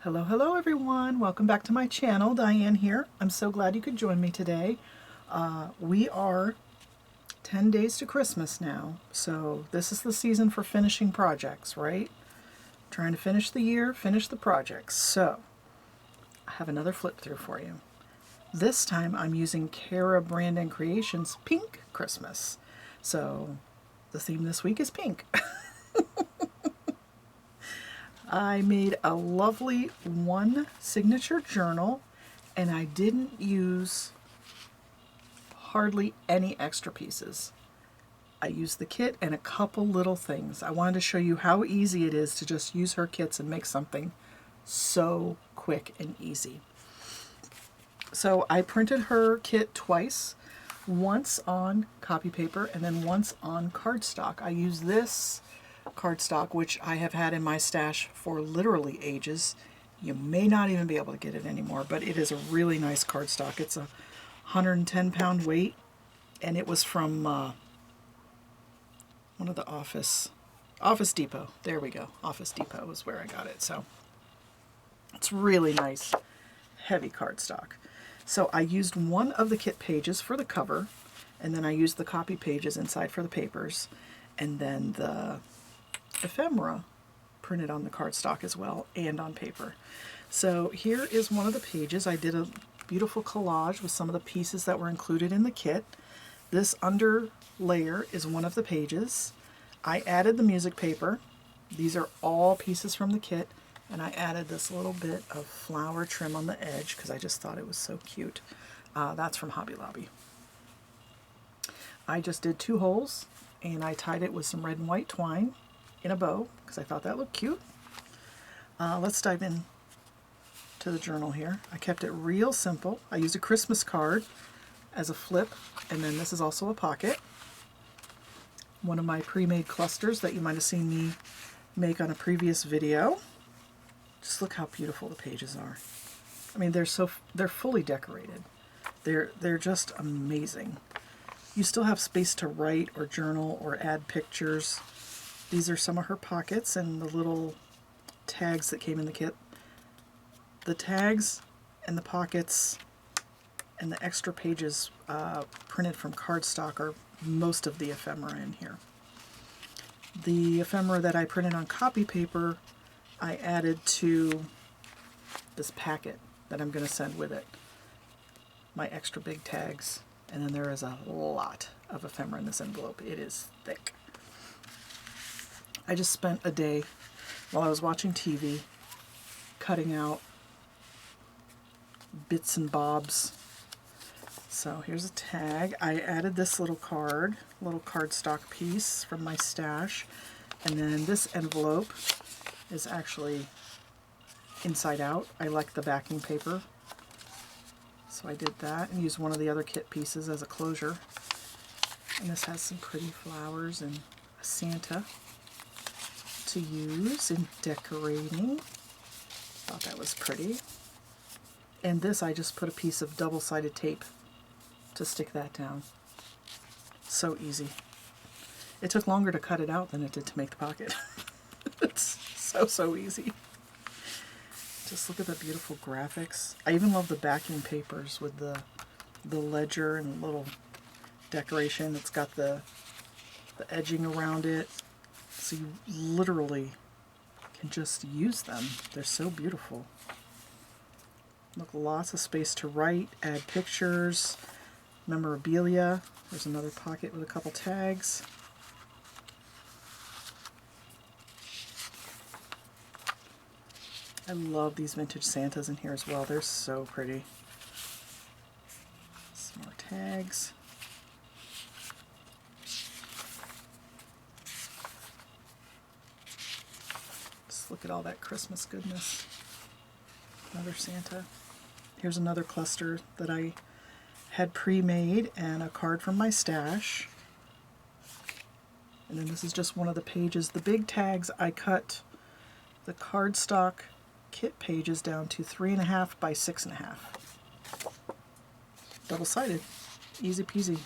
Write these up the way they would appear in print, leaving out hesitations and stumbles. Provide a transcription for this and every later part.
Hello, hello everyone. Welcome back to my channel. Diane here. I'm so glad you could join me today. We are 10 days to Christmas now, so this is the season for finishing projects, right? Trying to finish the year, finish the projects. So, I have another flip through for you. This time I'm using Cara Brand & Creations Pink Christmas. So, the theme this week is pink. I made a lovely one signature journal, and I didn't use hardly any extra pieces. I used the kit and a couple little things. I wanted to show you how easy it is to just use her kits and make something so quick and easy. So I printed her kit twice, once on copy paper and then once on cardstock. I used this cardstock, which I have had in my stash for literally ages. You may not even be able to get it anymore, but it is a really nice cardstock. It's a 110-pound weight, and it was from one of the Office Depot. There we go. Office Depot is where I got it. So it's really nice, heavy cardstock. So I used one of the kit pages for the cover, and then I used the copy pages inside for the papers, and then the ephemera printed on the cardstock as well and on paper. So here is one of the pages. I did a beautiful collage with some of the pieces that were included in the kit. This under layer is one of the pages. I added the music paper. These are all pieces from the kit, and I added this little bit of flower trim on the edge because I just thought it was so cute. That's from Hobby Lobby. I just did 2 holes, and I tied it with some red and white twine in a bow because I thought that looked cute. Let's dive in to the journal here. I kept it real simple. I used a Christmas card as a flip, and then this is also a pocket. One of my pre-made clusters that you might have seen me make on a previous video. Just look how beautiful the pages are. I mean, they're fully decorated. They're just amazing. You still have space to write or journal or add pictures. These are some of her pockets and the little tags that came in the kit. The tags and the pockets and the extra pages printed from cardstock are most of the ephemera in here. The ephemera that I printed on copy paper, I added to this packet that I'm going to send with it. My extra big tags. And then there is a lot of ephemera in this envelope. It is thick. I just spent a day while I was watching TV cutting out bits and bobs. So here's a tag. I added this little cardstock piece from my stash. And then this envelope is actually inside out. I like the backing paper. So I did that and used one of the other kit pieces as a closure. And this has some pretty flowers and a Santa to use in decorating. Thought that was pretty. And this, I just put a piece of double-sided tape to stick that down. So easy. It took longer to cut it out than it did to make the pocket. It's so easy. Just look at the beautiful graphics. I even love the backing papers with the ledger and little decoration. It's got the edging around it. So you literally can just use them. They're so beautiful. Look, lots of space to write, add pictures, memorabilia. There's another pocket with a couple tags. I love these vintage Santas in here as well. They're so pretty. Some more tags. Just look at all that Christmas goodness. Another Santa. Here's another cluster that I had pre-made and a card from my stash. And then this is just one of the pages. The big tags, I cut the cardstock kit pages down to 3.5 by 6.5. Double-sided. Easy peasy.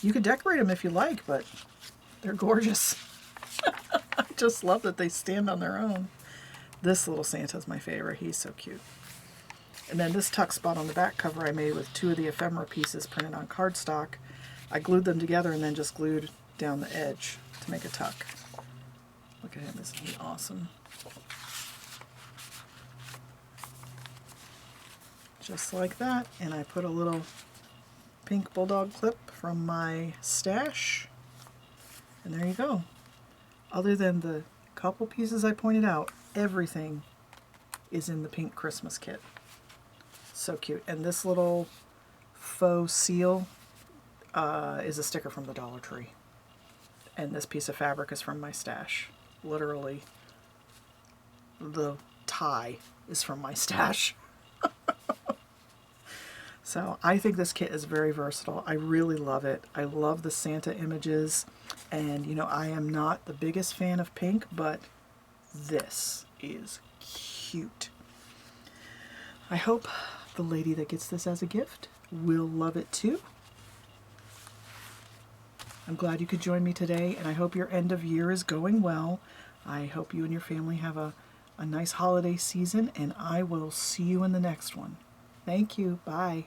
You could decorate them if you like, but they're gorgeous. I just love that they stand on their own. This little Santa's my favorite. He's so cute. And then this tuck spot on the back cover I made with 2 of the ephemera pieces printed on cardstock. I glued them together and then just glued down the edge to make a tuck. Look at him, isn't he awesome? Just like that. And I put a little pink bulldog clip from my stash. And there you go. Other than the couple pieces I pointed out, everything is in the pink Christmas kit. So cute. And this little faux seal is a sticker from the Dollar Tree. And this piece of fabric is from my stash. Literally, the tie is from my stash. So I think this kit is very versatile. I really love it. I love the Santa images. And, you know, I am not the biggest fan of pink, but this is cute. I hope the lady that gets this as a gift will love it too. I'm glad you could join me today, and I hope your end of year is going well. I hope you and your family have a nice holiday season, and I will see you in the next one. Thank you. Bye.